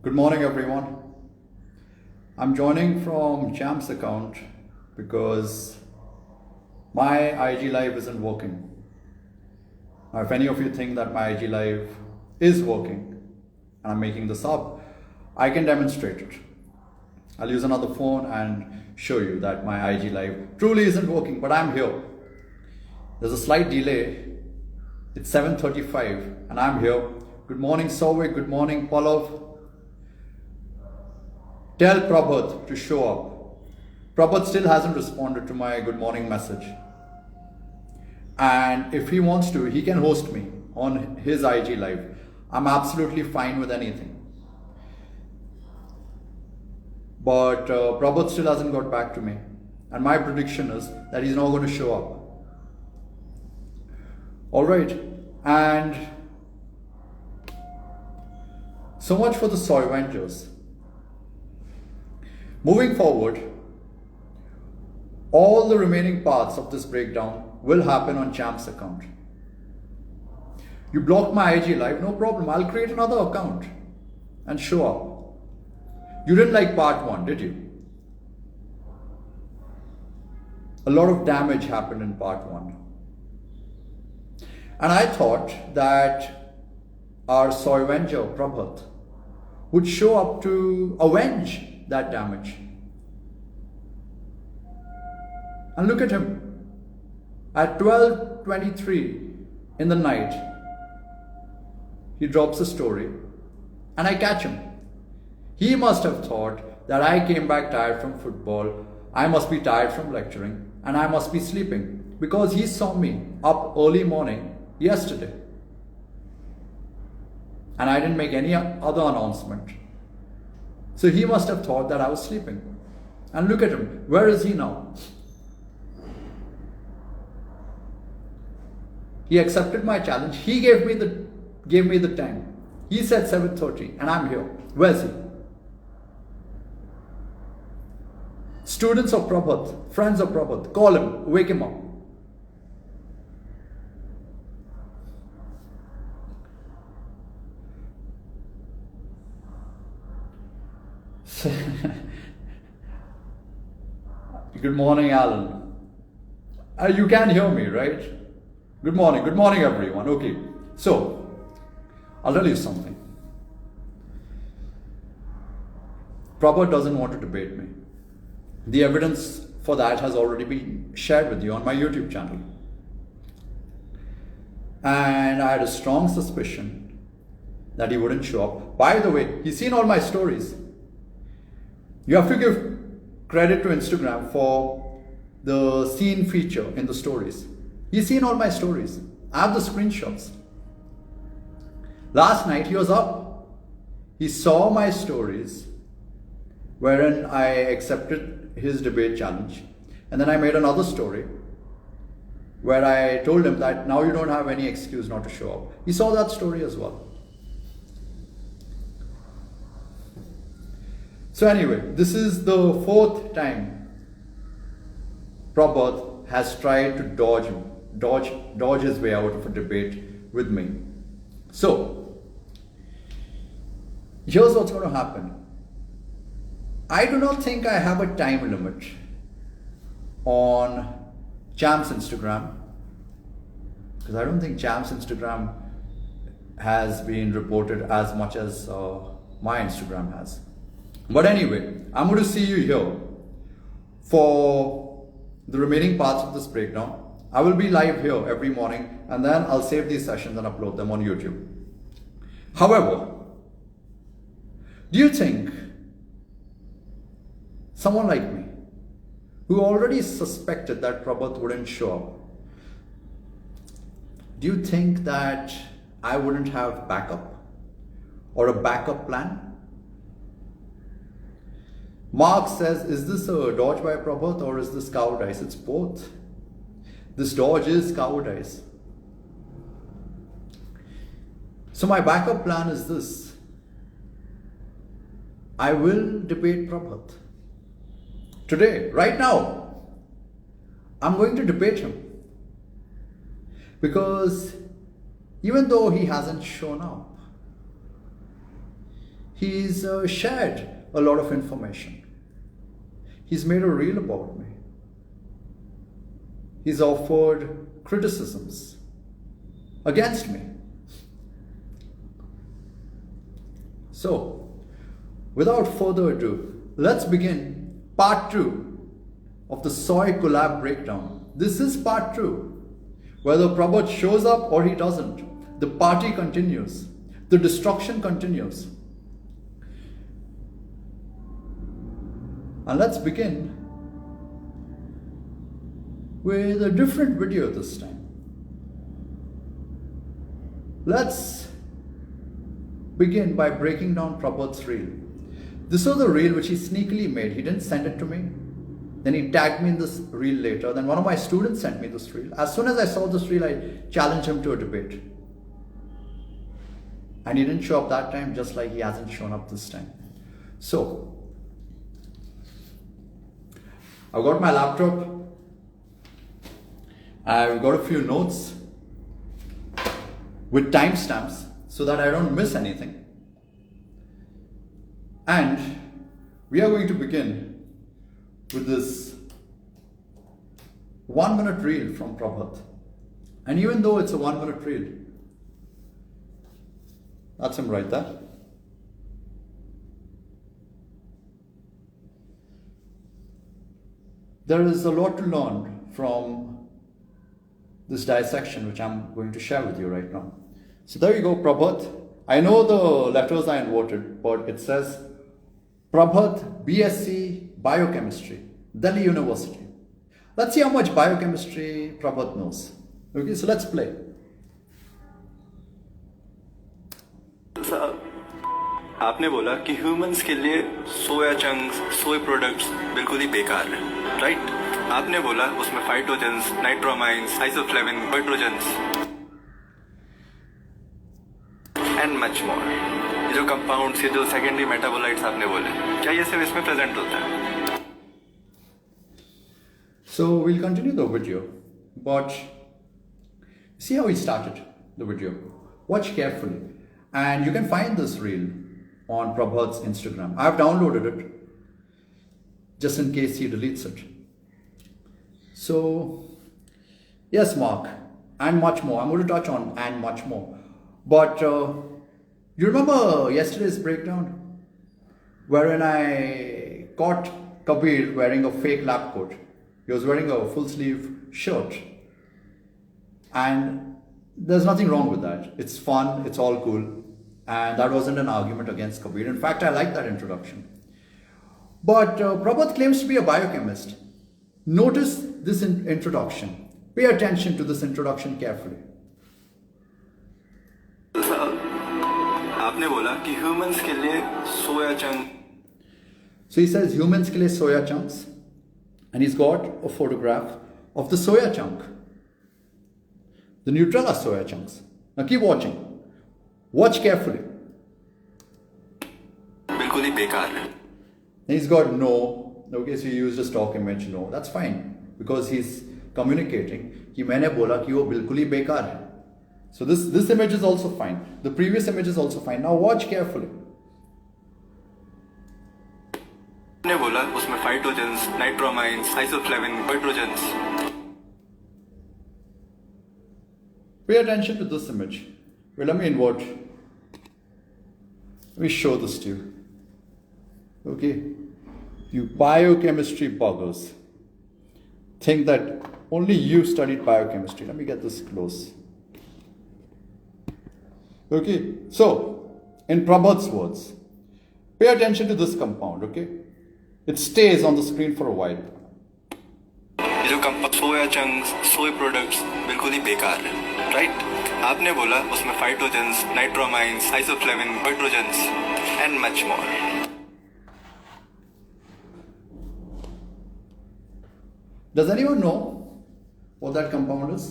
Good morning, everyone. I'm joining from Jam's account because my IG Live isn't working. Now, if any of you think that my IG Live is working and I'm making this up, I can demonstrate it. I'll use another phone and show you that my IG Live truly isn't working, but I'm here. There's a slight delay. It's 7:35 and I'm here. Good morning, Souvik. Good morning, Pallav. Tell Prabhat to show up. Prabhat still hasn't responded to my good morning message. And if he wants to, he can host me on his IG Live. I'm absolutely fine with anything. But Prabhat still hasn't got back to me. And my prediction is that he's not going to show up. Alright. And so much for the Soy Ventures. Moving forward, all the remaining parts of this breakdown will happen on Champ's account. You blocked my IG Live, no problem. I'll create another account and show up. You didn't like part 1, did you? A lot of damage happened in part 1. And I thought that our Soy Avenger, Prabhat, would show up to avenge that damage. And look at him. At 12:23 in the night, he drops a story and I catch him. He must have thought that I came back tired from football, I must be tired from lecturing, and I must be sleeping because he saw me up early morning yesterday. And I didn't make any other announcement. So he must have thought that I was sleeping. And look at him. Where is he now? He accepted my challenge. He gave me the time. He said 7:30 and I'm here. Where's he? Students of Prabhat, friends of Prabhat, call him, wake him up. Good morning, Alan. You can hear me, right? Good morning everyone. Okay, so I'll tell you something. Prabhat doesn't want to debate me. The evidence for that has already been shared with you on my YouTube channel. And I had a strong suspicion that he wouldn't show up. By the way, he's seen all my stories. You have to give credit to Instagram for the scene feature in the stories. He's seen all my stories. I have the screenshots. Last night he was up. He saw my stories wherein I accepted his debate challenge. And then I made another story where I told him that now you don't have any excuse not to show up. He saw that story as well. So anyway, this is the 4th time Prabhat has tried to dodge his way out of a debate with me. So, here's what's going to happen. I do not think I have a time limit on Champ's Instagram, because I don't think Champ's Instagram has been reported as much as my Instagram has. But anyway, I'm going to see you here for the remaining parts of this breakdown. I will be live here every morning and then I'll save these sessions and upload them on YouTube. However, do you think someone like me, who already suspected that Prabhat wouldn't show up, do you think that I wouldn't have backup or a backup plan? Mark says, is this a dodge by Prabhat or is this cowardice? It's both. This dodge is cowardice. So my backup plan is this. I will debate Prabhat. Today, right now, I'm going to debate him. Because even though he hasn't shown up, He's shared a lot of information. He's made a reel about me. He's offered criticisms against me. So, without further ado, let's begin part 2 of the Soy Collab breakdown. This is part 2. Whether Prabhat shows up or he doesn't, the party continues. The destruction continues. And let's begin with a different video this time. Let's begin by breaking down Prabhat's reel. This was the reel which he sneakily made. He didn't send it to me. Then he tagged me in this reel later. Then one of my students sent me this reel. As soon as I saw this reel, I challenged him to a debate. And he didn't show up that time, just like he hasn't shown up this time. So, I've got my laptop. I've got a few notes with timestamps so that I don't miss anything. And we are going to begin with this 1-minute reel from Prabhat. And even though it's a 1-minute reel, that's him right there. There is a lot to learn from this dissection, which I'm going to share with you right now. So there you go, Prabhat. I know the letters are inverted, but it says Prabhat BSc Biochemistry, Delhi University. Let's see how much biochemistry Prabhat knows. Okay, so let's play. आपने बोला कि humans के लिए सोया chunks, soy products बिल्कुल ही बेकार है, right? आपने बोला उसमें phytogens, nitromines, isoflavone, nitrogens and much मोर। ये जो कंपाउंड्स, ये जो सेकेंडरी मेटाबोलाइट्स आपने बोले, क्या ये सिर्फ इसमें प्रेजेंट होता है? So we'll continue the video, but see how he started the video. Watch carefully, and you can find this reel on Prabhat's Instagram. I've downloaded it just in case he deletes it. So, yes, Mark, and much more. I'm going to touch on and much more. But you remember yesterday's breakdown wherein I caught Kabir wearing a fake lab coat. He was wearing a full sleeve shirt. And there's nothing wrong with that. It's fun, it's all cool. And that wasn't an argument against Kabir. In fact, I like that introduction. But Prabhat claims to be a biochemist. Notice this introduction. Pay attention to this introduction carefully. आपने बोला कि humans के लिए सोया chunk. So he says humans ke liye soya chunks, and he's got a photograph of the soya chunk, the Nutella soya chunks. Now keep watching. Watch carefully. बिल्कुल ही बेकार है. He's got no. Okay, so he used a stock image. No, that's fine because he's communicating कि मैंने बोला कि वो बिल्कुल ही बेकार है. So this image is also fine. The previous image is also fine. Now watch carefully. आपने बोला उसमें phytogens, nitromines, isoflavone, नाइट्रोजेंस. Pay attention to this image. Well, let me invert. Let me show this to you. Okay, you biochemistry buggers think that only you studied biochemistry. Let me get this close. Okay, so in Prabhat's words, pay attention to this compound. Okay, it stays on the screen for a while. ये जो compound soya chunks, soy products बिल्कुल ही बेकार है, right? आपने बोला उसमें phytogens, nitromines, isoflavone, nitrogens and much more. Does anyone know what that compound is?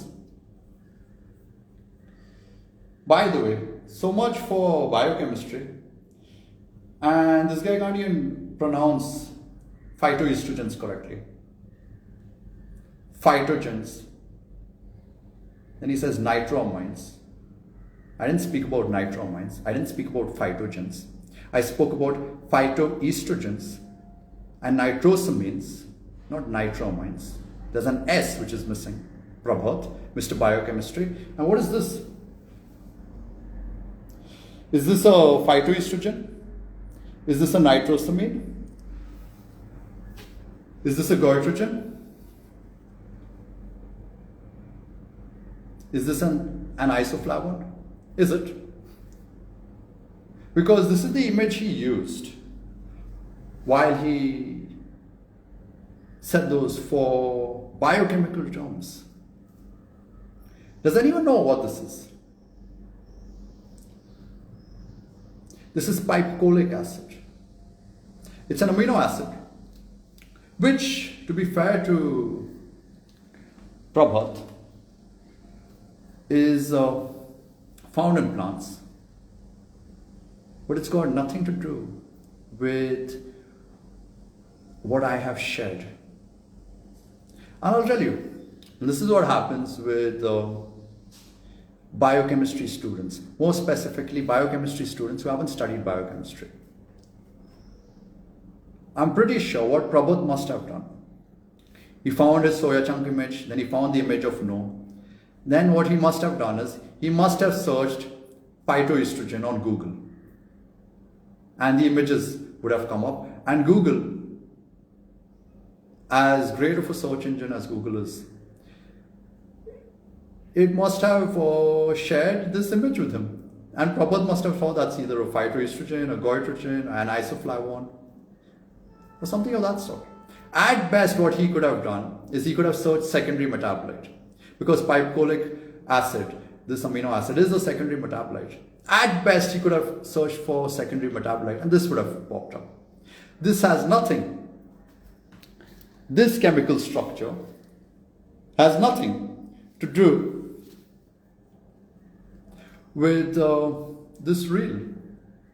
By the way, so much for biochemistry. And this guy can't even pronounce phytoestrogens correctly. Phytogens. Then he says nitroamines. I didn't speak about nitroamines. I didn't speak about phytogens. I spoke about phytoestrogens and nitrosamines, not nitramines. There's an S which is missing. Prabhat, Mr. Biochemistry. And what is this? Is this a phytoestrogen? Is this a nitrosamine? Is this a goitrogen? Is this an isoflavone? Is it? Because this is the image he used while he said those four biochemical terms. Does anyone know what this is? This is pipepolic acid. It's an amino acid, which, to be fair to Prabhat, is found in plants, but it's got nothing to do with what I have shared. And I'll tell you, this is what happens with biochemistry students, more specifically biochemistry students who haven't studied biochemistry. I'm pretty sure what Prabhat must have done. He found his soya chunk image, then he found the image of no. Then what he must have done is, he must have searched phytoestrogen on Google. And the images would have come up. And Google, as great of a search engine as Google is, it must have shared this image with him. And Prabhat must have thought that's either a phytoestrogen, a goitrogen, an isoflavone, or something of that sort. At best, what he could have done is he could have searched secondary metabolite. Because pipepolic acid, this amino acid, is a secondary metabolite. At best, he could have searched for secondary metabolite and this would have popped up. This has nothing. This chemical structure has nothing to do with this reel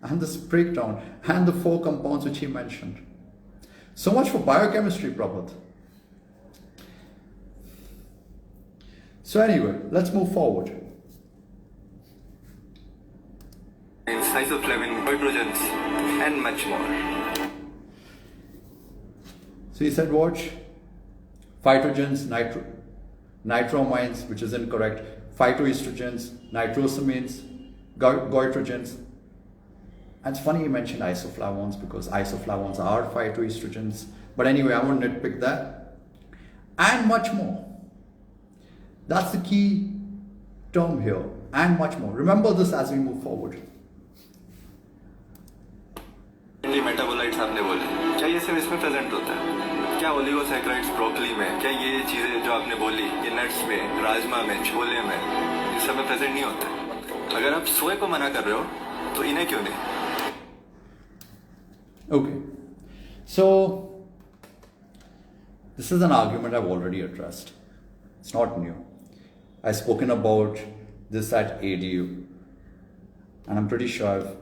and this breakdown and the four compounds which he mentioned. So much for biochemistry, Prabhat. So anyway, let's move forward. Isoflavin, hydrogens, and much more. So he said watch, phytogens, nitramines, which is incorrect, phytoestrogens, nitrosamines, goitrogens. And it's funny you mentioned isoflavones because isoflavones are phytoestrogens. But anyway, I won't nitpick that. And much more. That's the key term here, and much more. Remember this as we move forward. Metabolites आपने बोले, क्या ये सब इसमें present होता है? क्या oligosaccharides broccoli में, क्या ये चीजें जो आपने बोली, ये नट्स में, राजमा में, छोले में, ये सब में प्रेजेंट नहीं होता? अगर आप सोए को मना कर रहे हो, तो इन्हें क्यों नहीं? Okay, so this is an argument I've already addressed. It's not new. I've spoken about this at ADU, and I'm pretty sure I've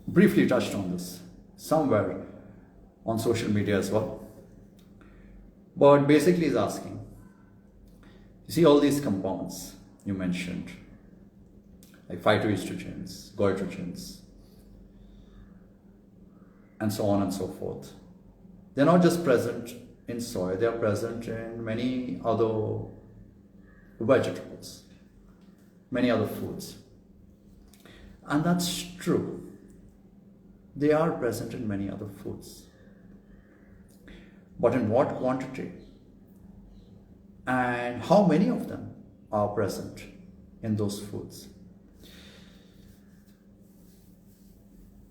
briefly touched on this somewhere on social media as well. But basically he's asking, you see all these compounds you mentioned, like phytoestrogens, goitrogens, and so on and so forth. They're not just present in soy, they are present in many other vegetables, many other foods. And that's true. They are present in many other foods. But in what quantity? And how many of them are present in those foods?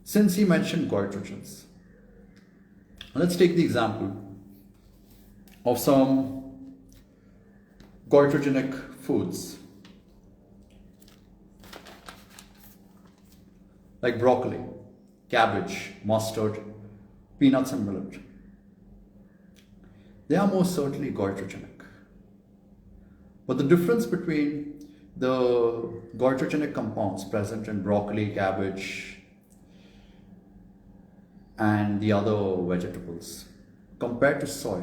Since he mentioned goitrogens, let's take the example of some goitrogenic foods like broccoli, cabbage, mustard, peanuts and millet. They are most certainly goitrogenic. But the difference between the goitrogenic compounds present in broccoli, cabbage, and the other vegetables compared to soy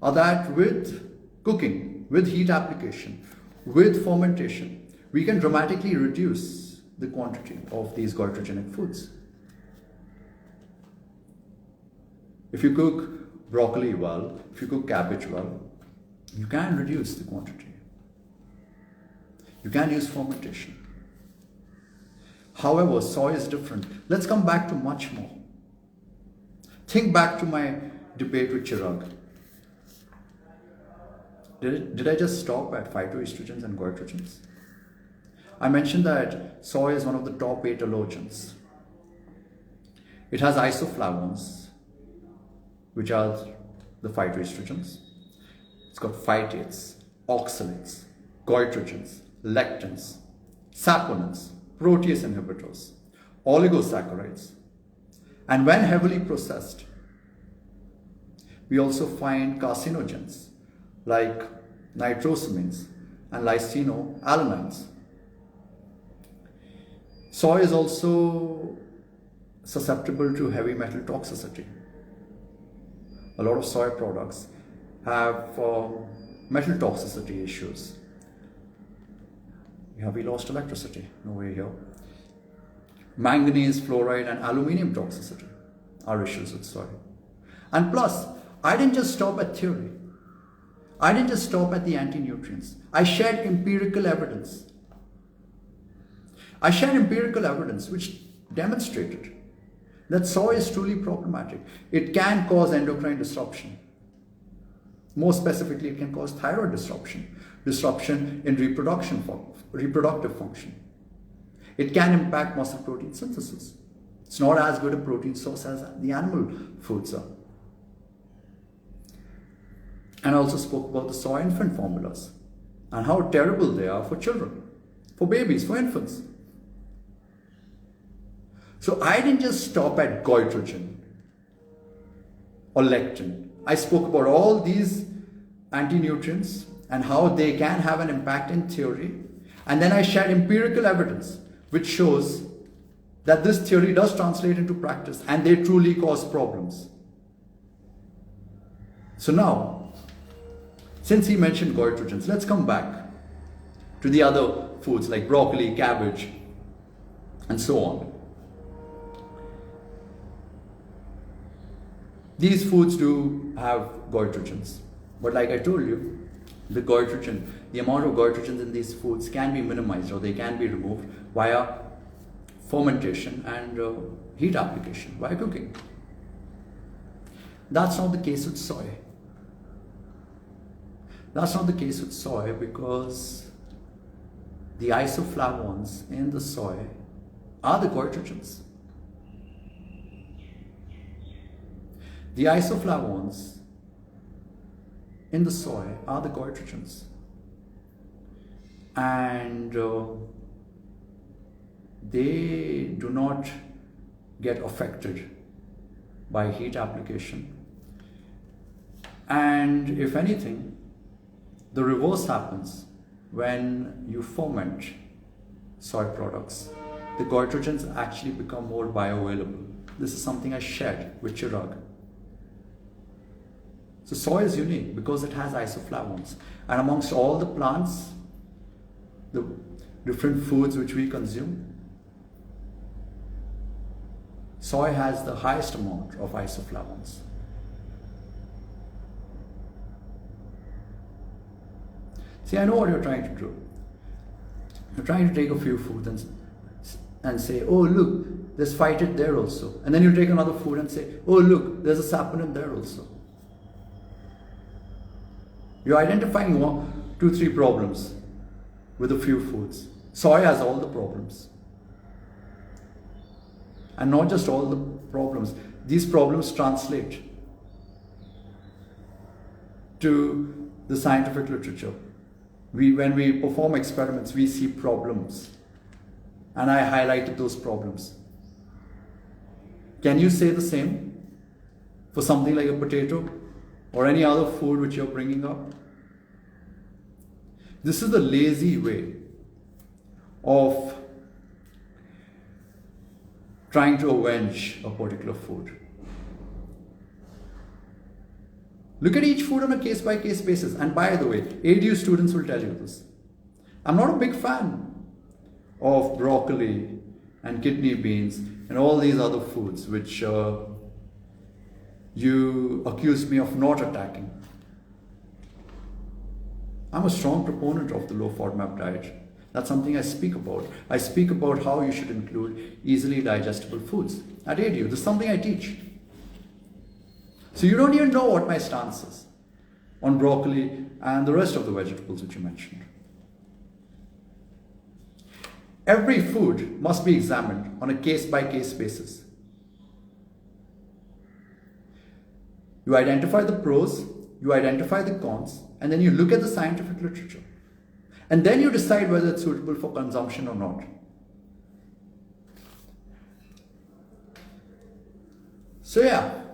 are that with cooking, with heat application, with fermentation, we can dramatically reduce the quantity of these goitrogenic foods. If you cook broccoli well, if you cook cabbage well, you can reduce the quantity. You can use fermentation. However, soy is different. Let's come back to much more. Think back to my debate with Chirag. Did I just stop at phytoestrogens and goitrogens? I mentioned that soy is one of the top 8 allergens. It has isoflavones, which are the phytoestrogens. It's got phytates, oxalates, goitrogens, lectins, saponins, protease inhibitors, oligosaccharides. And when heavily processed, we also find carcinogens like nitrosamines and lysinoalanines. Soy is also susceptible to heavy metal toxicity. A lot of soy products have metal toxicity issues. We lost electricity, no way here. Manganese, fluoride, and aluminium toxicity are issues with soy. And plus, I didn't just stop at theory. I didn't just stop at the anti-nutrients. I shared empirical evidence. I shared empirical evidence which demonstrated that soy is truly problematic. It can cause endocrine disruption. More specifically, it can cause thyroid disruption, disruption in reproductive function. It can impact muscle protein synthesis. It's not as good a protein source as the animal foods are. And I also spoke about the soy infant formulas and how terrible they are for children, for babies, for infants. So I didn't just stop at goitrogen or lectin. I spoke about all these anti-nutrients and how they can have an impact in theory. And then I shared empirical evidence which shows that this theory does translate into practice and they truly cause problems. So now, since he mentioned goitrogens, let's come back to the other foods like broccoli, cabbage, and so on. These foods do have goitrogens, but like I told you, the amount of goitrogens in these foods can be minimized or they can be removed via fermentation and heat application, via cooking. That's not the case with soy. That's not the case with soy because the isoflavones in the soy are the goitrogens. The isoflavones in the soy are the goitrogens. And they do not get affected by heat application. And if anything, the reverse happens when you ferment soy products. The goitrogens actually become more bioavailable. This is something I shared with Chirag. So soy is unique because it has isoflavones. And amongst all the plants, the different foods which we consume, soy has the highest amount of isoflavones. See, I know what you're trying to do. You're trying to take a few foods and say, oh look, there's phytate there also. And then you take another food and say, oh look, there's a saponin there also. You're identifying 2, 3 problems with a few foods. Soy has all the problems. And not just all the problems. These problems translate to the scientific literature. When we perform experiments, we see problems. And I highlighted those problems. Can you say the same for something like a potato or any other food which you're bringing up? This is the lazy way of trying to avenge a particular food. Look at each food on a case-by-case basis. And by the way, ADU students will tell you this. I'm not a big fan of broccoli and kidney beans and all these other foods which you accuse me of not attacking. I'm a strong proponent of the low FODMAP diet. That's something I speak about. I speak about how you should include easily digestible foods at ADU. This is something I teach. So you don't even know what my stance is on broccoli and the rest of the vegetables which you mentioned. Every food must be examined on a case-by-case basis. You identify the pros, you identify the cons, and then you look at the scientific literature. And then you decide whether it's suitable for consumption or not. So yeah.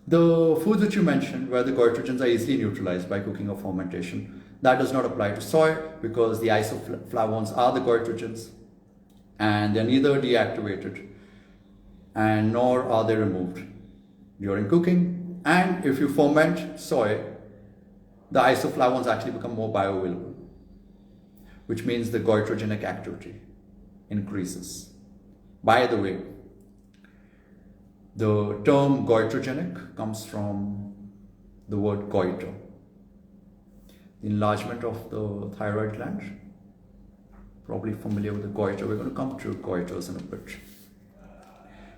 The foods which you mentioned where the goitrogens are easily neutralized by cooking or fermentation, that does not apply to soy because the isoflavones are the goitrogens and they're neither deactivated and nor are they removed during cooking. And if you ferment soy, the isoflavones actually become more bioavailable, which means the goitrogenic activity increases. By the way, the term goitrogenic comes from the word goiter, the enlargement of the thyroid gland. Probably familiar with the goiter. We're going to come to goiters in a bit.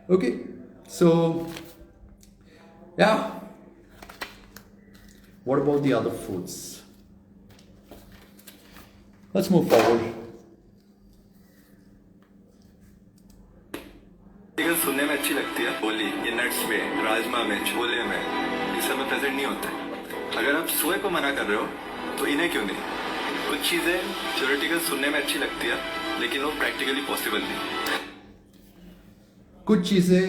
Okay, so yeah. What about the other foods? Let's move forward. सुनने में अच्छी लगती है बोली ये nuts में राजमा में छोले में ये सब में प्रेजेंट नहीं होता है अगर आप सोए को मना कर रहे हो तो इन्हें क्यों नहीं कुछ चीजें थ्योरेटिकल सुनने में अच्छी लगती है लेकिन वो प्रैक्टिकली पॉसिबल नहीं कुछ चीजें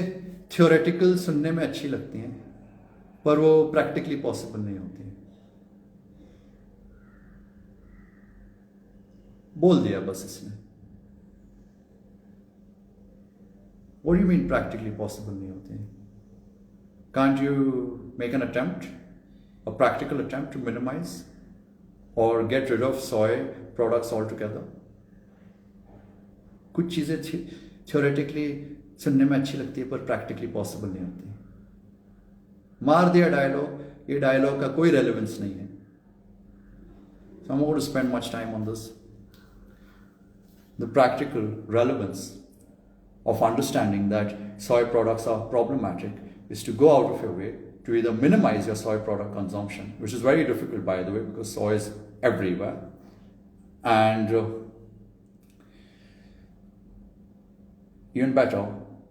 थ्योरेटिकल सुनने में अच्छी लगती हैं पर वो प्रैक्टिकली पॉसिबल नहीं होती हैं बोल दिया बस इसने What do you mean practically possible नहीं होते हैं? Can't you make an attempt, a practical attempt to minimize or get rid of soy products altogether? कुछ चीज़ें theoretically सुनने में अच्छी लगती है पर practically possible नहीं होती. मार दिया डायलॉग, ये डायलॉग का कोई relevance नहीं है. So I'm not going to spend much time on this. The practical relevance of understanding that soy products are problematic is to go out of your way to either minimize your soy product consumption, which is very difficult by the way because soy is everywhere, and even better,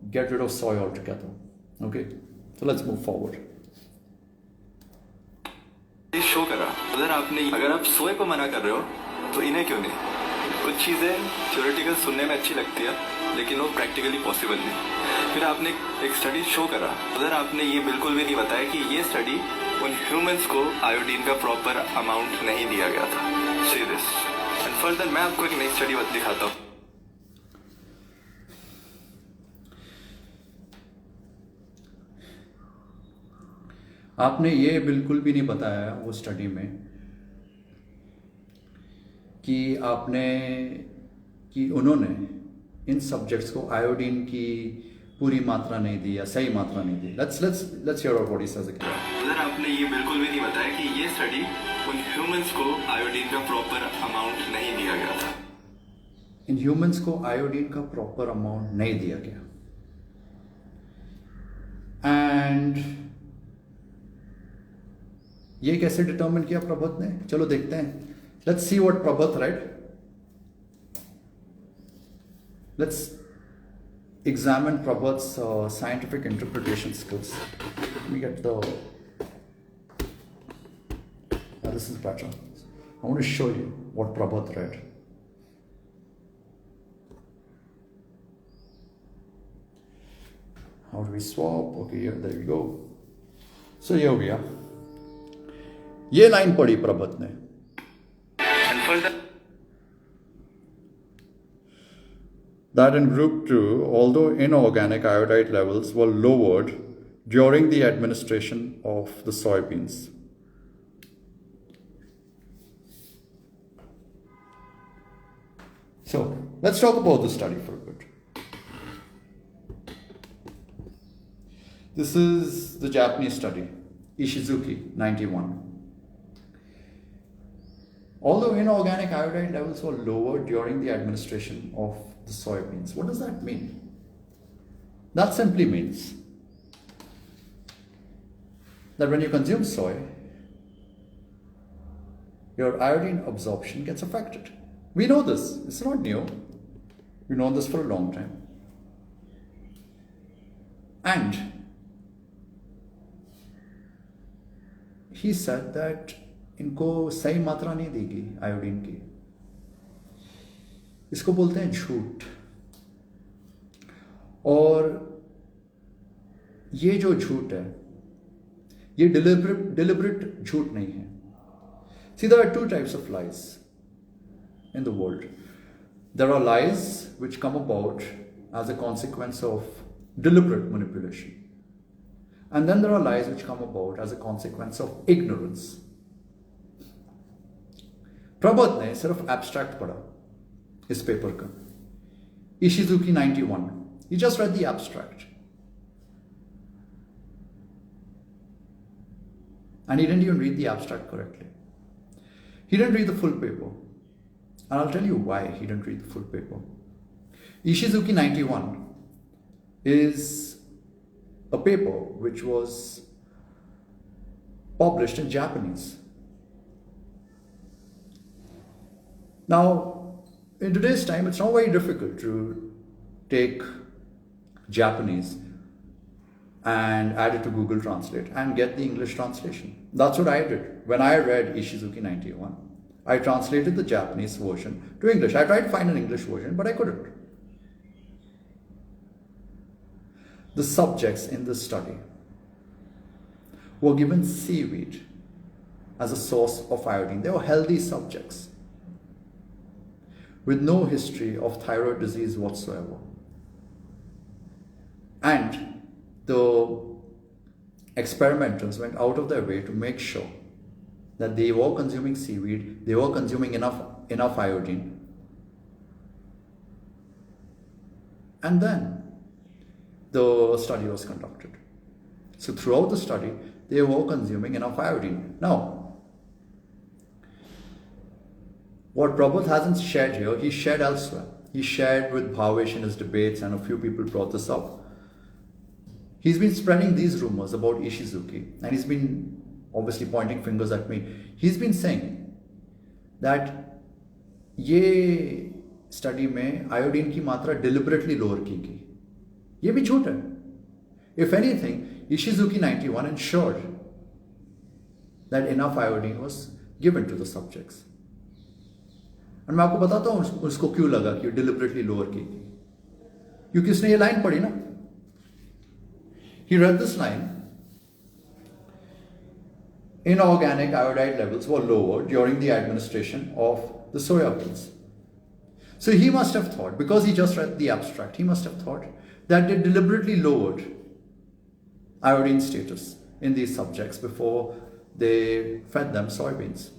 get rid of soy altogether. Okay, so let's move forward. Show करा अगर आप सोए को मना कर रहे हो तो इन्हें क्यों नहीं कुछ चीजें थ्योरेटिकल सुनने में अच्छी लगती है लेकिन वो प्रैक्टिकली पॉसिबल नहीं फिर आपने एक स्टडी शो करा अगर आपने ये बिल्कुल भी नहीं बताया कि ये स्टडी उन ह्यूमंस को आयोडीन का प्रॉपर अमाउंट नहीं दिया गया था सीरियस एंड फर्दर मैं आपको एक नई स्टडी दिखाता हूँ आपने ये बिल्कुल भी नहीं बताया वो स्टडी में कि उन्होंने इन सब्जेक्ट्स को आयोडीन की पूरी मात्रा नहीं दी या सही मात्रा नहीं दी. Let's hear out what he says again. अगर आपने ये बिल्कुल भी नहीं बताया कि ये स्टडी उन ह्यूमंस को आयोडीन का प्रॉपर अमाउंट नहीं दिया गया था. इन ह्यूमंस को आयोडीन का प्रॉपर अमाउंट नहीं दिया गया. एंड ये कैसे डिटरमिन किया प्रभात ने? चलो देखते हैं. Let's see what Prabhat read. Let's examine Prabhat's scientific interpretation skills. Let me get the. This is better. I want to show you what Prabhat read. How do we swap? Okay, here, there we go. So here we are. ये line पढ़ी प्रभात ने. That in group 2, although inorganic iodide levels were lowered during the administration of the soybeans, So let's talk about the study for a bit. This is the Japanese study, Ishizuki 91. Although inorganic iodine levels were lowered during the administration of the soybeans, what does that mean? That simply means that when you consume soy, your iodine absorption gets affected. We know this, it's not new. We know this for a long time. And he said that इनको सही मात्रा नहीं देगी iodine की. इसको बोलते हैं झूठ. और ये जो झूठ है, ये deliberate झूठ नहीं है. See, there are two types of lies in the world. There are lies which come about as a consequence of deliberate manipulation. And then there are lies which come about as a consequence of ignorance. प्रभात ने सिर्फ abstract पढ़ा इस paper का. Ishizuki 91. He just read the abstract. And he didn't even read the abstract correctly. He didn't read the full paper. And I'll tell you why he didn't read the full paper. Ishizuki 91 is a paper which was published in Japanese. Now, in today's time, it's not very difficult to take Japanese and add it to Google Translate and get the English translation. That's what I did. When I read Ishizuki 91, I translated the Japanese version to English. I tried to find an English version, but I couldn't. The subjects in this study were given seaweed as a source of iodine. They were healthy subjects with no history of thyroid disease whatsoever. And the experimenters went out of their way to make sure that they were consuming seaweed, they were consuming enough iodine. And then the study was conducted. So throughout the study, they were consuming enough iodine. Now, what Prabhat hasn't shared here, he shared elsewhere. He shared with Bhavesh in his debates, and a few people brought this up. He's been spreading these rumors about Ishizuki, and he's been obviously pointing fingers at me. He's been saying that ये study में iodine की मात्रा deliberately lower की गई. ये भी झूठ है. If anything, Ishizuki 91 ensured that enough iodine was given to the subjects. और मैं आपको बताता हूँ उसको क्यों लगा कि deliberately lower की गई. क्योंकि उसने ये लाइन पढ़ी ना. He read this line. Inorganic iodide levels were lowered during the administration of the soya beans. So he must have thought, because he just read the abstract, he must have thought that they deliberately lowered iodine status in these subjects before they fed them soybeans.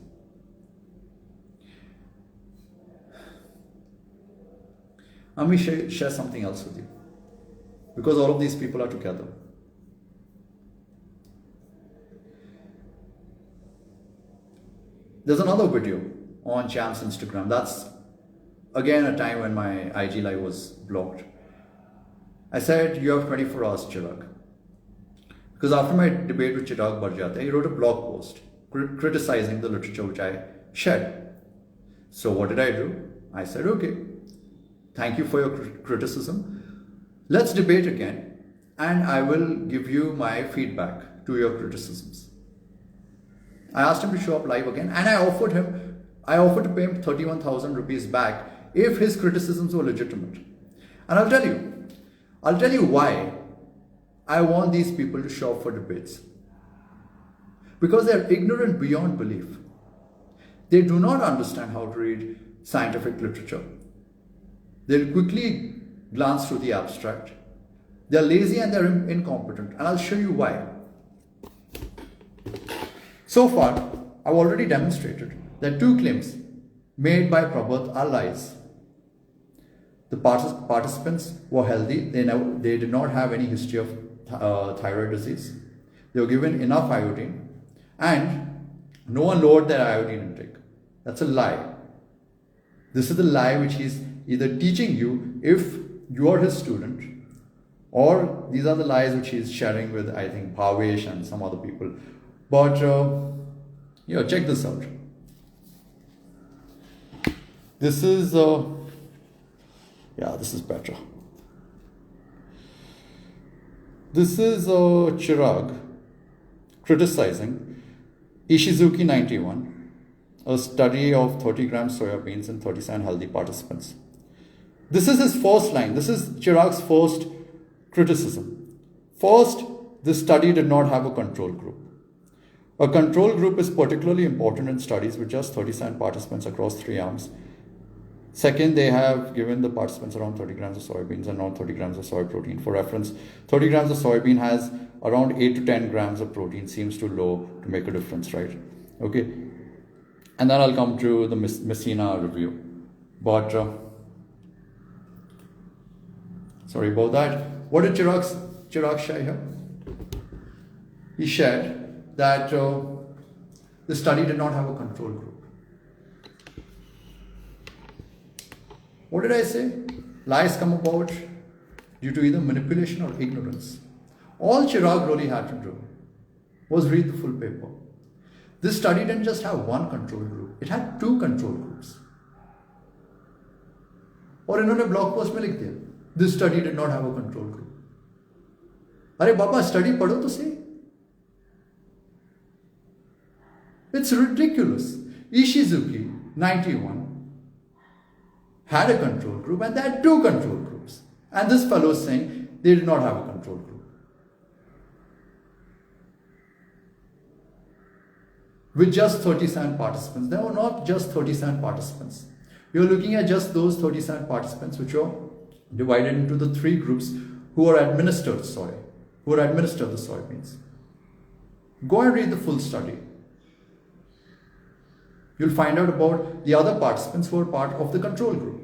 Let me share something else with you, because all of these people are together. There's another video on Jam's Instagram. That's again a time when my IG live was blocked. I said, you have 24 hours, Chirag. Because after my debate with Chirag Barjate, he wrote a blog post criticizing the literature which I shared. So what did I do? I said, okay, thank you for your criticism. Let's debate again, and I will give you my feedback to your criticisms. I asked him to show up live again, and I offered to pay him 31,000 rupees back if his criticisms were legitimate. And I'll tell you why I want these people to show up for debates. Because they're ignorant beyond belief. They do not understand how to read scientific literature. They'll quickly glance through the abstract. They're lazy and they're incompetent. And I'll show you why. So far, I've already demonstrated that two claims made by Prabhat are lies. The participants were healthy. They did not have any history of thyroid disease. They were given enough iodine, and no one lowered their iodine intake. That's a lie. This is the lie which he's either teaching you if you are his student, or these are the lies which he's sharing with, I think, Bhavesh and some other people. But yeah, check this out. This is this is better. This is Chirag criticizing Ishizuki 91, a study of 30 grams soya beans in 37 healthy participants. This is his first line. This is Chirag's first criticism. First, this study did not have a control group. A control group is particularly important in studies with just 37 participants across 3 arms. Second, they have given the participants around 30 grams of soybeans and not 30 grams of soy protein. For reference, 30 grams of soybean has around 8 to 10 grams of protein. Seems too low to make a difference, right? Okay. And then I'll come to the Messina review. But, sorry about that. What did Chirag share here? He shared that the study did not have a control group. What did I say? Lies come about due to either manipulation or ignorance. All Chirag really had to do was read the full paper. This study didn't just have one control group, it had 2 control groups. और इन्होंने blog post में लिख दिया, this study did not have a control group. अरे बाबा study पढ़ो तो सही. It's ridiculous. Ishizuki 91 had a control group and they had 2 control groups. And this fellow is saying they did not have a control group. With just 37 participants. There were not just 37 participants. You're looking at just those 37 participants which are divided into the 3 groups who are administered the soybeans. Go and read the full study. You'll find out about the other participants who are part of the control group.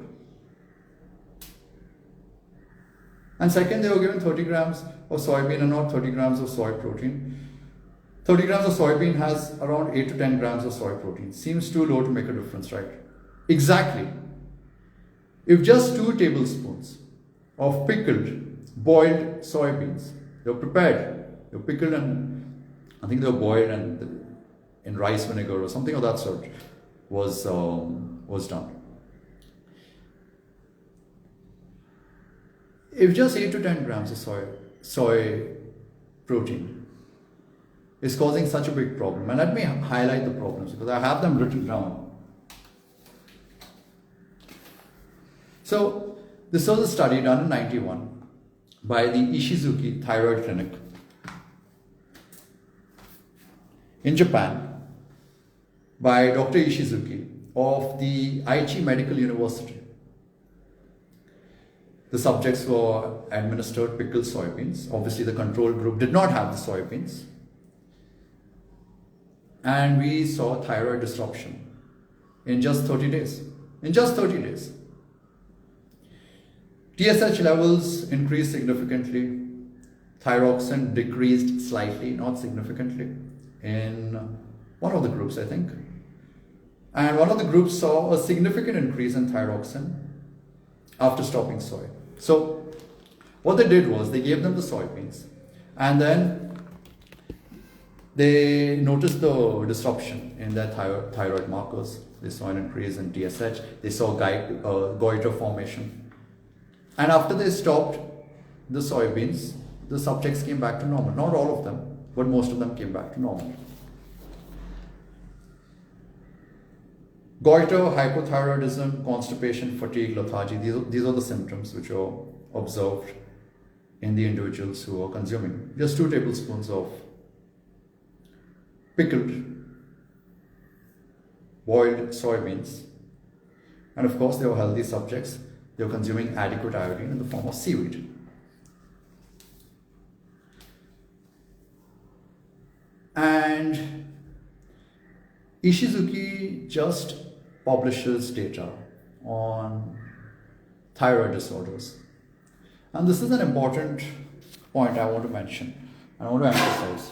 And second, they were given 30 grams of soybean and not 30 grams of soy protein. 30 grams of soybean has around 8 to 10 grams of soy protein. Seems too low to make a difference, right? Exactly. If just 2 tablespoons of pickled, boiled soybeans, they were prepared, they were pickled and I think they were boiled and in rice vinegar or something of that sort was done. If just 8 to 10 grams of soy protein is causing such a big problem, and let me highlight the problems because I have them written down. So this was a study done in 91 by the Ishizuki Thyroid Clinic in Japan by Dr. Ishizuki of the Aichi Medical University. The subjects were administered pickled soybeans. Obviously, the control group did not have the soybeans. And we saw thyroid disruption in just 30 days. In just 30 days. TSH levels increased significantly. Thyroxine decreased slightly, not significantly, in one of the groups, I think. And one of the groups saw a significant increase in thyroxine after stopping soy. So what they did was they gave them the soybeans and then they noticed the disruption in their thyroid markers. They saw an increase in TSH, they saw goiter formation. And after they stopped the soybeans, the subjects came back to normal. Not all of them, but most of them came back to normal. Goiter, hypothyroidism, constipation, fatigue, lethargy, these are the symptoms which are observed in the individuals who are consuming just 2 tablespoons of pickled, boiled soybeans. And of course, they were healthy subjects. They were consuming adequate iodine in the form of seaweed. And Ishizuki just publishes data on thyroid disorders. And this is an important point I want to mention and I want to emphasize,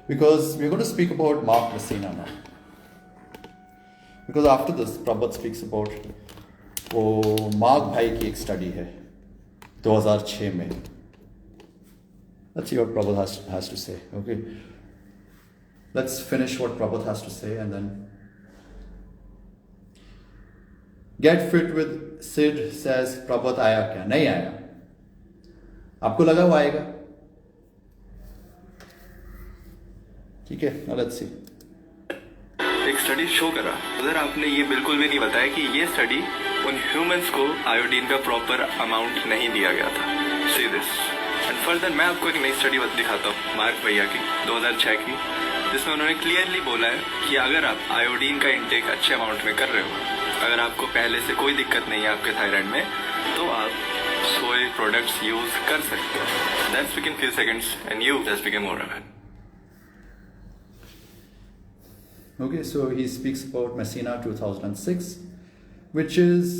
because we're going to speak about Mark Messina now. Because after this, Prabhat speaks about वो mark भाई की एक study है 2006 में. Let's see what Prabhat has to say. Okay, let's finish what Prabhat has to say and then get fit with Sid says Prabhat आया क्या? नहीं आया. आपको लगा वो आएगा? ठीक है, now let's see. एक स्टडी शो करा, उधर आपने ये बिल्कुल भी नहीं बताया कि ये स्टडी उन ह्यूमंस को आयोडीन का प्रॉपर अमाउंट नहीं दिया गया था. सी दिस एंड फर्दर मैं आपको एक नई स्टडी दिखाता हूँ मार्क भैया की 2006 की, जिसमें उन्होंने क्लियरली बोला है कि अगर आप आयोडीन का इंटेक अच्छे अमाउंट में कर रहे हो, अगर आपको पहले से कोई दिक्कत नहीं है आपके थायराइड में, तो आप सोए प्रोडक्ट्स यूज कर सकते हो. That's with in few seconds and you just become more aware. Okay, so he speaks about Messina 2006, which is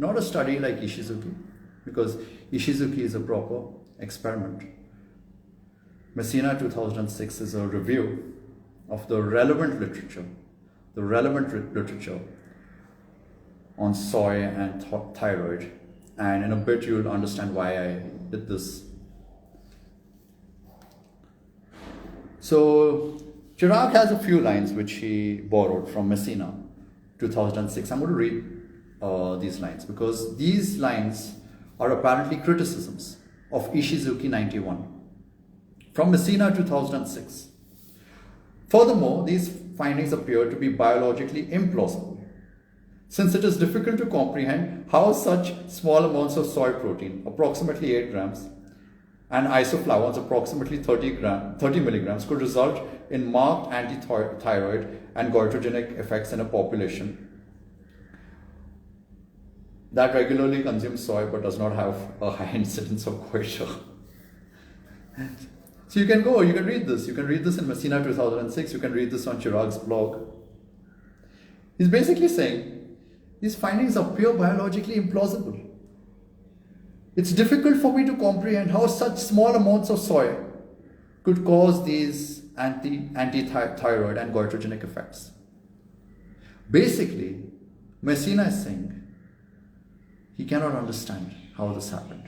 not a study like Ishizuki, because Ishizuki is a proper experiment. Messina 2006 is a review of the relevant literature on soy and thyroid, and in a bit you'll understand why I did this. So Chirag has a few lines which he borrowed from Messina 2006. I'm going to read these lines because these lines are apparently criticisms of Ishizuki 91 from Messina 2006. Furthermore, these findings appear to be biologically implausible, since it is difficult to comprehend how such small amounts of soy protein, approximately 8 grams, and isoflavones, approximately 30 milligrams, could result in marked anti-thyroid and goitrogenic effects in a population that regularly consumes soy but does not have a high incidence of goiter. So you can read this. You can read this in Messina 2006. You can read this on Chirag's blog. He's basically saying these findings appear biologically implausible. It's difficult for me to comprehend how such small amounts of soy could cause these anti-thyroid and goitrogenic effects. Basically, Messina is saying he cannot understand how this happened.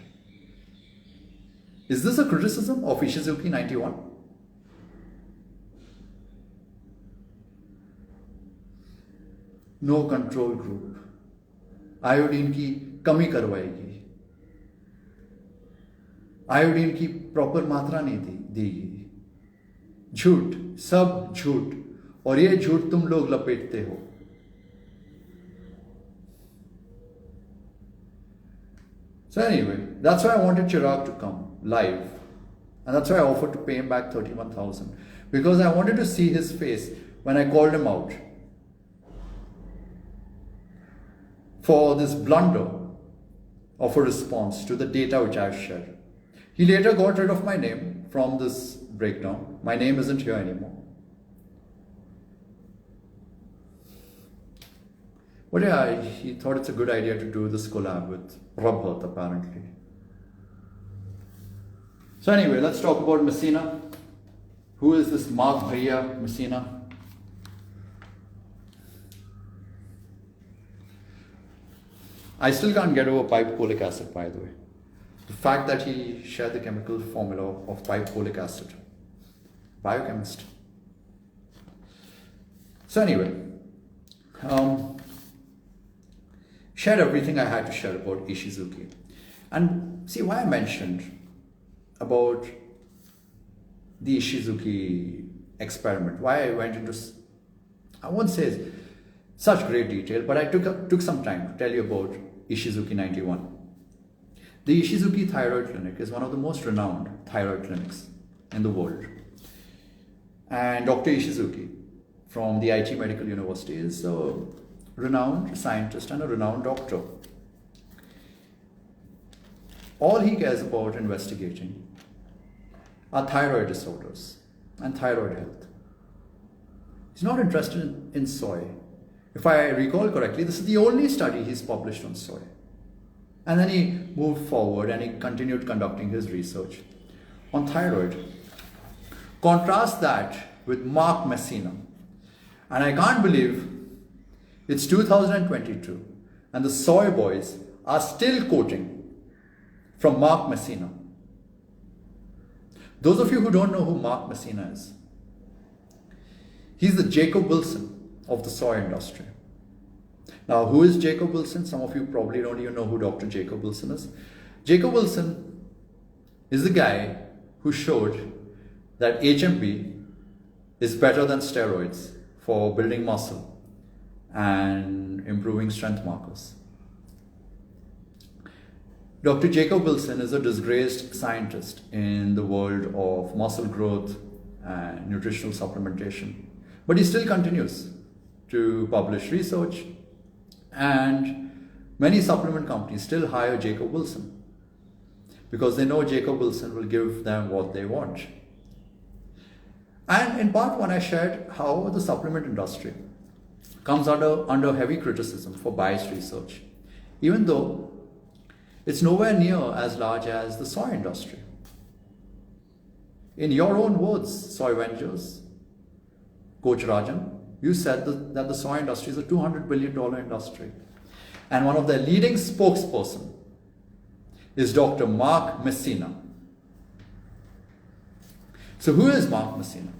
Is this a criticism of Ishizuki 91? No control group. Iodine की कमी करवाएगी, iodine की proper मात्रा नहीं देगी. झूठ, सब झूठ, और ये झूठ तुम लोग लपेटते हो. So anyway, that's why I wanted Chirag to come live, and that's why I offered to pay him back 31,000, because I wanted to see his face when I called him out for this blunder of a response to the data which I've shared. He later got rid of my name from this breakdown. My name isn't here anymore. But yeah, he thought it's a good idea to do this collab with Prabhat, apparently. So anyway, let's talk about Messina. Who is this Mark Bhaiya Messina? I still can't get over pipefolic acid, by the way. The fact that he shared the chemical formula of pipefolic acid. Biochemist. So anyway, shared everything I had to share about Ishizuki. And see why I mentioned about the Ishizuki experiment, why I went into, I won't say such great detail, but I took some time to tell you about Ishizuki 91. The Ishizuki Thyroid Clinic is one of the most renowned thyroid clinics in the world. And Dr. Ishizuki from the IT Medical University is a renowned scientist and a renowned doctor. All he cares about investigating are thyroid disorders and thyroid health. He's not interested in soy. If I recall correctly, this is the only study he's published on soy. And then he moved forward and he continued conducting his research on thyroid. Contrast that with Mark Messina. And I can't believe it's 2022 and the soy boys are still quoting from Mark Messina. Those of you who don't know who Mark Messina is, he's the Jacob Wilson of the soy industry. Now, who is Jacob Wilson? Some of you probably don't even know who Dr. Jacob Wilson is. Jacob Wilson is the guy who showed that HMB is better than steroids for building muscle and improving strength markers. Dr. Jacob Wilson is a disgraced scientist in the world of muscle growth and nutritional supplementation, but he still continues to publish research, and many supplement companies still hire Jacob Wilson because they know Jacob Wilson will give them what they want. And in part one, I shared how the supplement industry comes under heavy criticism for biased research, even though it's nowhere near as large as the soy industry. In your own words, Soy Ventures, Coach Rajan, you said that the soy industry is a $200 billion industry. And one of their leading spokesperson is Dr. Mark Messina. So who is Mark Messina?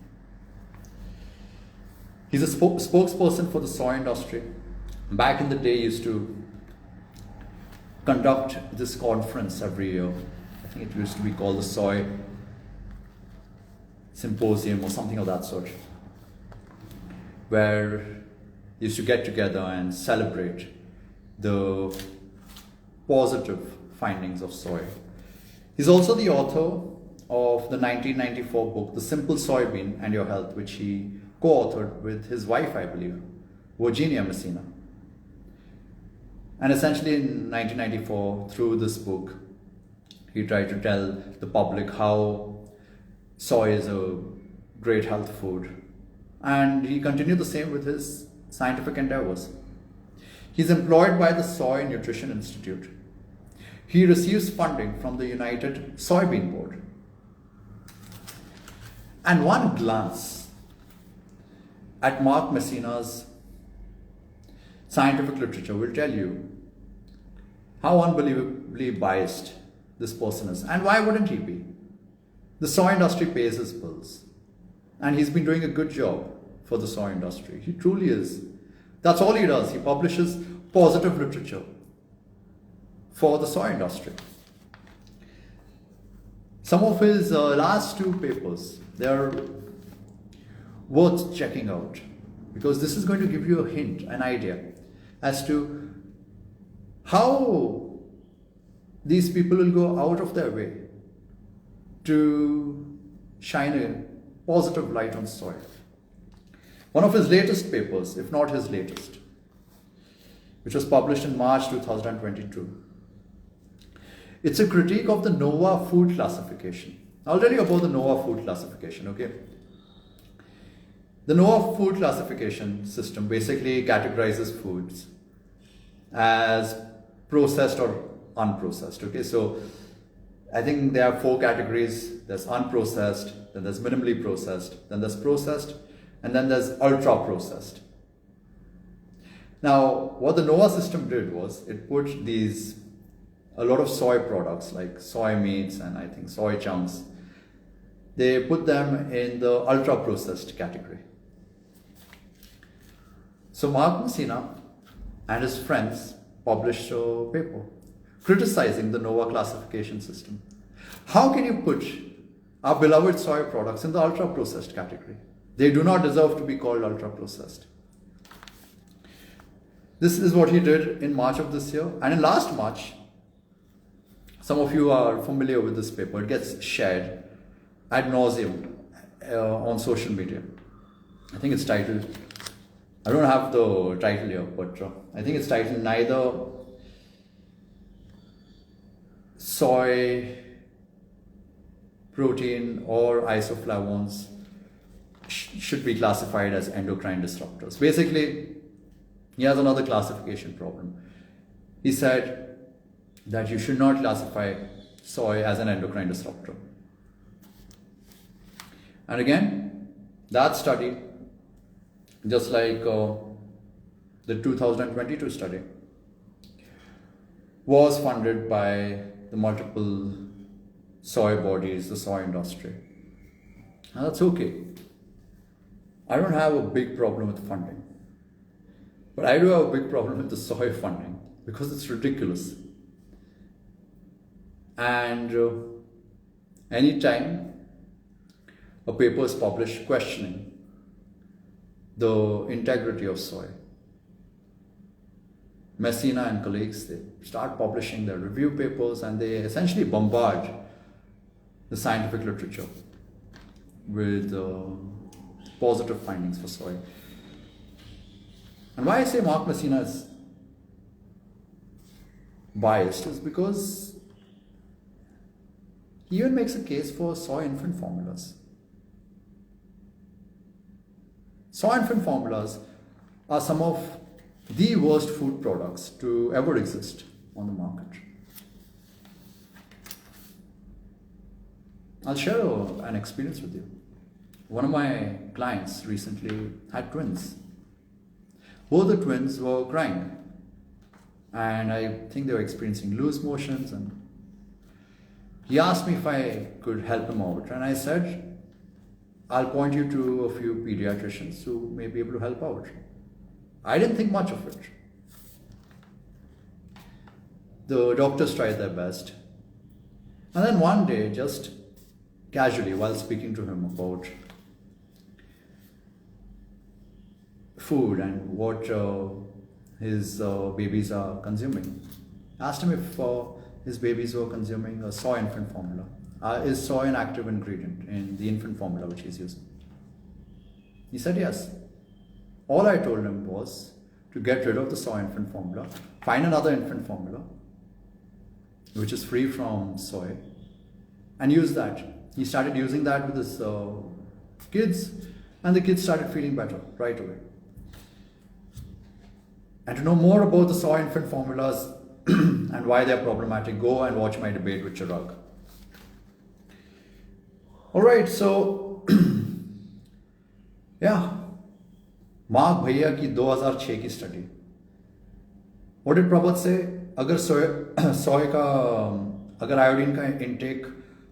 He's a spokesperson for the soy industry. Back in the day, he used to conduct this conference every year. I think it used to be called the Soy Symposium or something of that sort, where he used to get together and celebrate the positive findings of soy. He's also the author of the 1994 book, The Simple Soybean and Your Health, which he co-authored with his wife, I believe, Virginia Messina. And essentially in 1994, through this book, he tried to tell the public how soy is a great health food. And he continued the same with his scientific endeavors. He's employed by the Soy Nutrition Institute. He receives funding from the United Soybean Board. And one glance at Mark Messina's scientific literature will tell you how unbelievably biased this person is. And why wouldn't he be? The soy industry pays his bills. And he's been doing a good job for the soy industry. He truly is. That's all he does. He publishes positive literature for the soy industry. Some of his last two papers, they're worth checking out, because this is going to give you a hint, an idea as to how these people will go out of their way to shine a positive light on soy. One of his latest papers, if not his latest, which was published in March 2022, it's a critique of the NOVA food classification. I'll tell you about the NOVA food classification, okay? The NOVA food classification system basically categorizes foods as processed or unprocessed, okay? So I think there are 4 categories. There's unprocessed, then there's minimally processed, then there's processed, and then there's ultra processed. Now, what the NOVA system did was it put a lot of soy products like soy meats and I think soy chunks, they put them in the ultra processed category. So Mark Messina and his friends published a paper criticizing the NOVA classification system. How can you put our beloved soy products in the ultra processed category? They do not deserve to be called ultra processed. This is what he did in March of this year. And in last March, some of you are familiar with this paper. It gets shared ad nauseum on social media. I think it's titled, I don't have the title here, but I think it's titled Neither Soy Protein or Isoflavones should be classified as endocrine disruptors. Basically, he has another classification problem. He said that you should not classify soy as an endocrine disruptor. And again, that study, just like the 2022 study, was funded by the multiple soy bodies, the soy industry. And that's okay. I don't have a big problem with funding. But I do have a big problem with the soy funding because it's ridiculous. And anytime a paper is published questioning the integrity of soy, Messina and colleagues, they start publishing their review papers and they essentially bombard the scientific literature with positive findings for soy. And why I say Mark Messina is biased is because he even makes a case for soy infant formulas. Soy infant formulas are some of the worst food products to ever exist on the market. I'll share an experience with you. One of my clients recently had twins. Both the twins were crying, and I think they were experiencing loose motions, and he asked me if I could help him out, and I said, I'll point you to a few pediatricians who may be able to help out. I didn't think much of it. The doctors tried their best. And then one day, just casually, while speaking to him about food and what his babies are consuming, I asked him if his babies were consuming a soy infant formula. Is soy an active ingredient in the infant formula which he's using? He said yes. All I told him was to get rid of the soy infant formula, find another infant formula which is free from soy, and use that. He started using that with his kids, and the kids started feeling better right away. And to know more about the soy infant formulas and why they're problematic, go and watch my debate with Chirag. Alright, so yeah, mark भैया की 2006 की study. What did प्रभात से? अगर सोय का अगर iodine का intake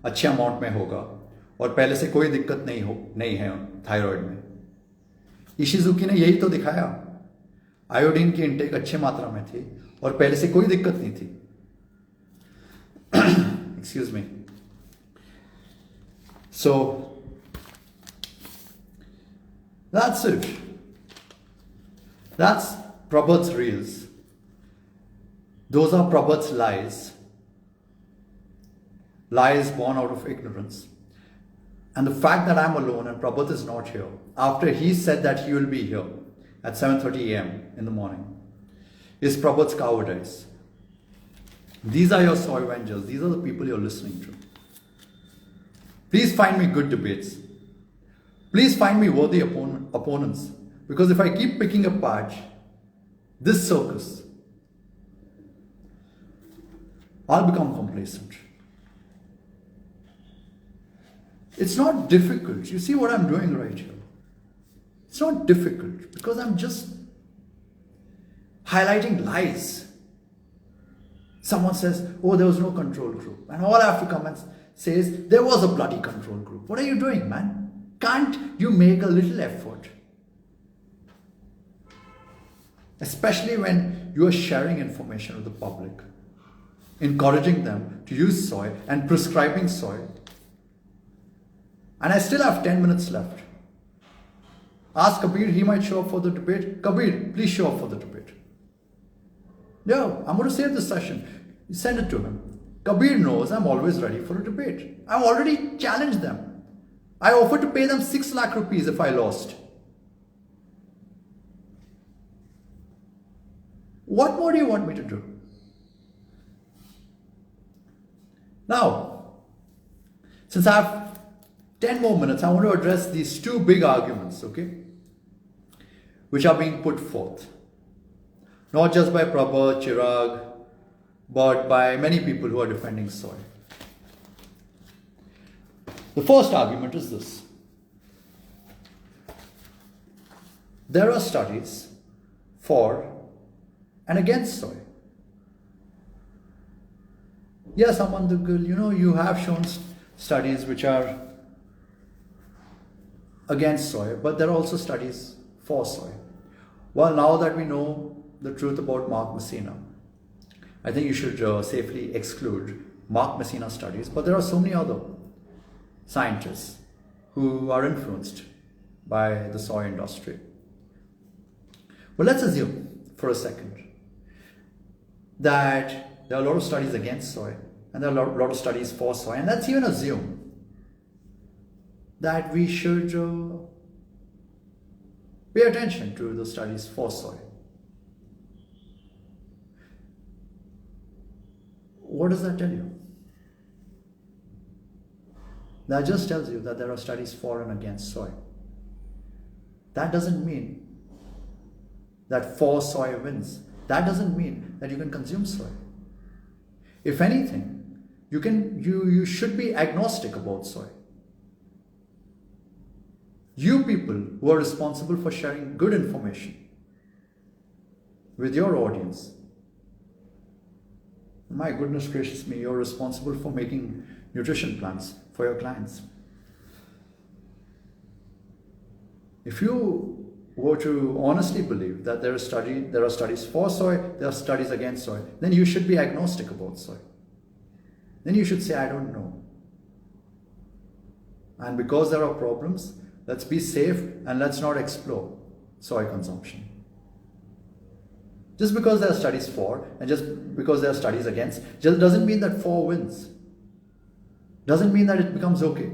अच्छे amount में होगा और पहले से कोई दिक्कत नहीं है थायराइड में, इशिजुकी ने यही तो दिखाया. आयोडीन की इंटेक अच्छे मात्रा में थी और पहले से कोई दिक्कत नहीं थी. Excuse me. So that's it. That's Prabhat's reels. Those are Prabhat's lies. Lies born out of ignorance. And the fact that I'm alone and Prabhat is not here, after he said that he will be here at 7:30 a.m. in the morning, is Prabhat's cowardice. These are your soy vengers. These are the people you're listening to. Please find me good debates. Please find me worthy opponents. Because if I keep picking apart this circus, I'll become complacent. It's not difficult. You see what I'm doing right here? It's not difficult because I'm just highlighting lies. Someone says, oh, there was no control group. And all I have to come and say is, there was a bloody control group. What are you doing, man? Can't you make a little effort? Especially when you are sharing information with the public, encouraging them to use soy and prescribing soy. And I still have 10 minutes left. Ask Kabir, he might show up for the debate. Kabir, please show up for the debate. No, I'm going to save this session. Send it to him. Kabir knows I'm always ready for a debate. I've already challenged them. I offered to pay them 6 lakh rupees if I lost. What more do you want me to do? Now, since I have 10 more minutes, I want to address these 2 big arguments, okay, which are being put forth. Not just by Prabhat, Chirag, but by many people who are defending soy. The first argument is this. There are studies for and against soy. Yes, Amandukul, you have shown studies which are against soy, but there are also studies for soy. Well, now that we know the truth about Mark Messina, I think you should safely exclude Mark Messina studies, but there are so many other scientists who are influenced by the soy industry. Well, let's assume for a second that there are a lot of studies against soy and there are a lot of studies for soy, and let's even assume that we should pay attention to the studies for soy. What does that tell you? That just tells you that there are studies for and against soy. That doesn't mean that for soy wins. That doesn't mean that you can consume soy. If anything, you should be agnostic about soy. You people who are responsible for sharing good information with your audience, my goodness gracious me, you're responsible for making nutrition plans for your clients. If you were to honestly believe that there are studies for soy, there are studies against soy, then you should be agnostic about soy. Then you should say, I don't know. And because there are problems, let's be safe and let's not explore soy consumption. Just because there are studies for and just because there are studies against, just doesn't mean that for wins. Doesn't mean that it becomes okay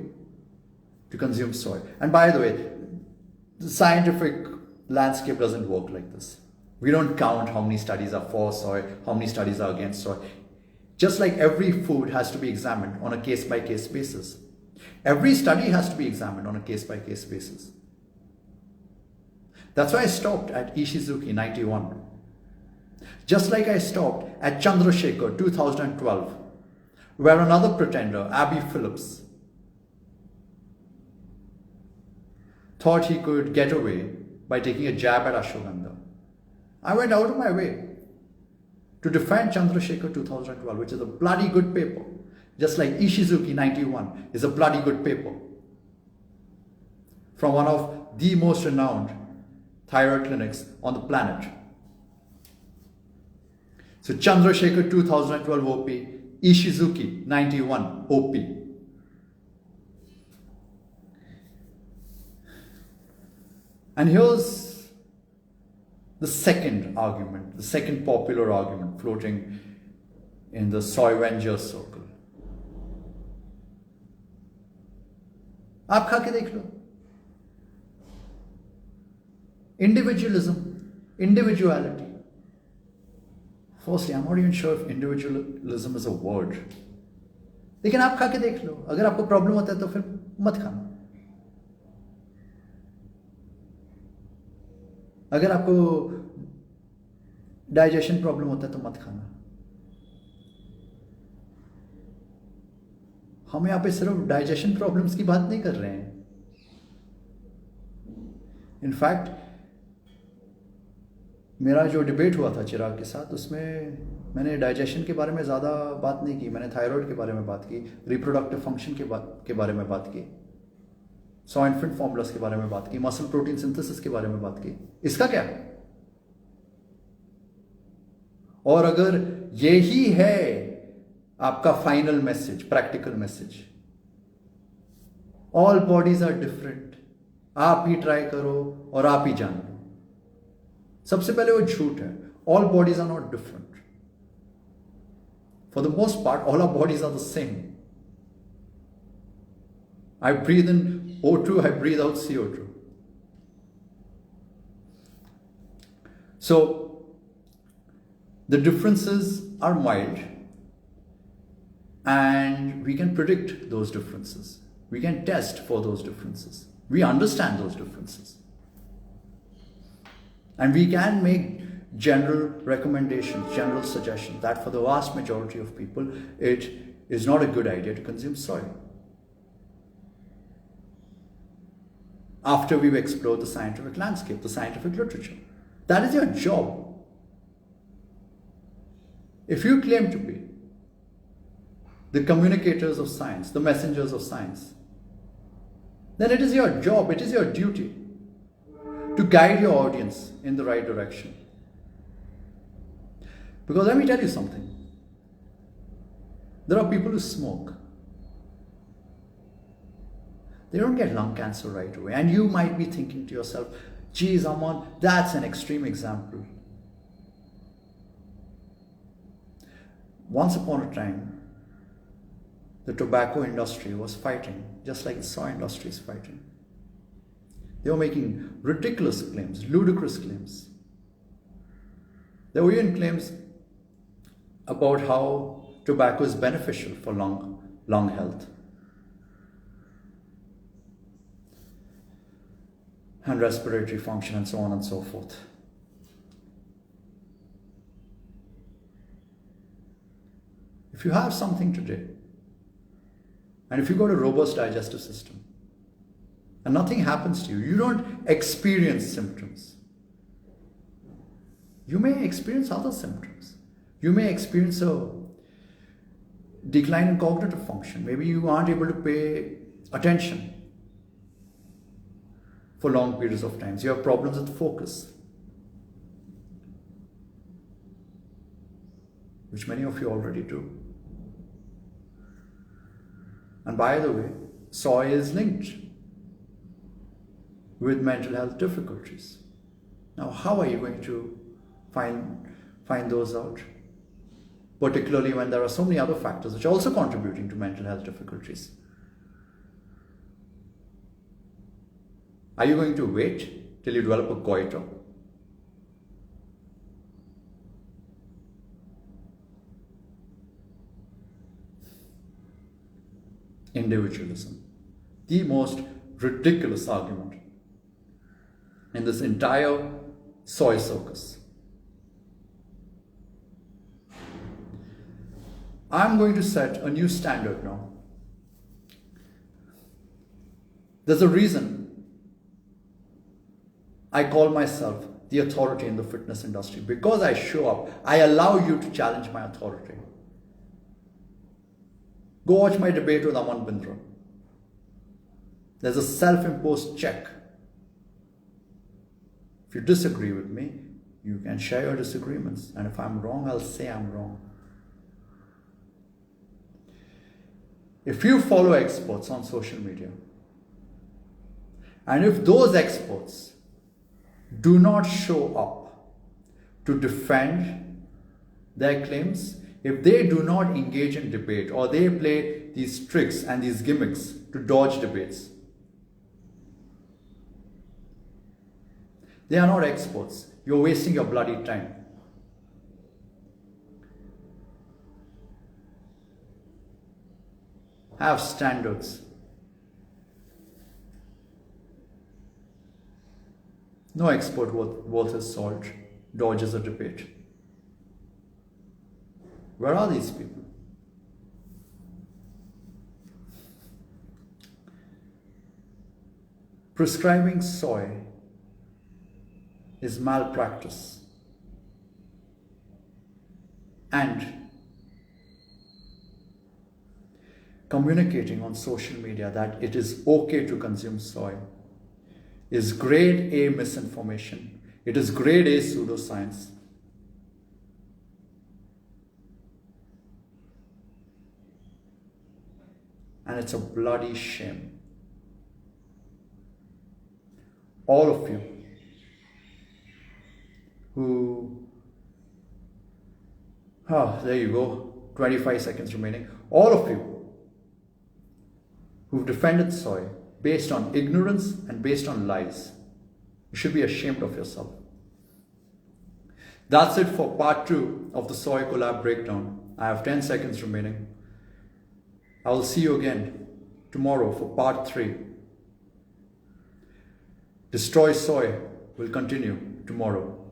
to consume soy. And by the way, the scientific landscape doesn't work like this. We don't count how many studies are for soy, how many studies are against soy. Just like every food has to be examined on a case-by-case basis. Every study has to be examined on a case-by-case basis. That's why I stopped at Ishizuki 91. Just like I stopped at Chandrasekhar 2012, where another pretender, Abby Phillips, thought he could get away by taking a jab at Ashwagandha. I went out of my way to defend Chandrasekhar 2012, which is a bloody good paper. Just like Ishizuki 91 is a bloody good paper from one of the most renowned thyroid clinics on the planet. So Chandrasekhar 2012 OP, Ishizuki 91 OP. And here's the second argument, the second popular argument floating in the soy venger circle. आप खा के देख लो. Individualism, individuality. Firstly, I'm not even sure if individualism is a word. लेकिन आप खा के देख लो. अगर आपको प्रॉब्लम होता है तो फिर मत खाना. अगर आपको डाइजेशन प्रॉब्लम होता है तो मत खाना. हम यहाँ पे सिर्फ डाइजेशन प्रॉब्लम्स की बात नहीं कर रहे हैं. इनफैक्ट मेरा जो डिबेट हुआ था चिराग के साथ, उसमें मैंने डाइजेशन के बारे में ज़्यादा बात नहीं की. मैंने थायराइड के बारे में बात की, रिप्रोडक्टिव फंक्शन के बारे में बात की, सॉ इन्फेंट फॉर्मुलास के बारे में बात की, मसल प्रोटीन सिंथेसिस के बारे में बात की. इसका क्या? और अगर यही है आपका final message, practical message, all bodies are different, आप ही ट्राई करो और आप ही जान लो, सबसे पहले वो झूठ है. All bodies are not different. For the most part all our bodies are the same. I breathe in O2, I breathe out CO2. So, the differences are mild and we can predict those differences. We can test for those differences. We understand those differences. And we can make general recommendations, general suggestions that for the vast majority of people, it is not a good idea to consume soy. After we've explored the scientific landscape, the scientific literature. That is your job. If you claim to be the communicators of science, the messengers of science, then it is your job, it is your duty to guide your audience in the right direction. Because let me tell you something. There are people who smoke. They don't get lung cancer right away. And you might be thinking to yourself, geez, Aman, that's an extreme example. Once upon a time, the tobacco industry was fighting, just like the soy industry is fighting. They were making ridiculous claims, ludicrous claims. There were even claims about how tobacco is beneficial for lung health and respiratory function and so on and so forth. If you have something today, and if you've got a robust digestive system, and nothing happens to you, you don't experience symptoms. You may experience other symptoms. You may experience a decline in cognitive function. Maybe you aren't able to pay attention for long periods of time. You have problems with focus, which many of you already do. And by the way, soy is linked with mental health difficulties. Now, how are you going to find those out? Particularly when there are so many other factors which are also contributing to mental health difficulties. Are you going to wait till you develop a goiter? Individualism. The most ridiculous argument in this entire soy circus. I'm going to set a new standard now. There's a reason I call myself the authority in the fitness industry. Because I show up, I allow you to challenge my authority. Go watch my debate with Aman Bindra. There's a self-imposed check. If you disagree with me, you can share your disagreements. And if I'm wrong, I'll say I'm wrong. If you follow experts on social media, and if those experts do not show up to defend their claims, if they do not engage in debate, or they play these tricks and these gimmicks to dodge debates, they are not experts. You're wasting your bloody time. Have standards. No expert worth his salt dodges a debate. Where are these people? Prescribing soy is malpractice. And communicating on social media that it is okay to consume soy is grade A misinformation. It is grade A pseudoscience. And it's a bloody shame. All of you who, there you go, 25 seconds remaining. All of you who've defended soy based on ignorance and based on lies, you should be ashamed of yourself. That's it for part 2 of the soy collab breakdown. I have 10 seconds remaining. I will see you again tomorrow for part 3. Destroy soy will continue tomorrow.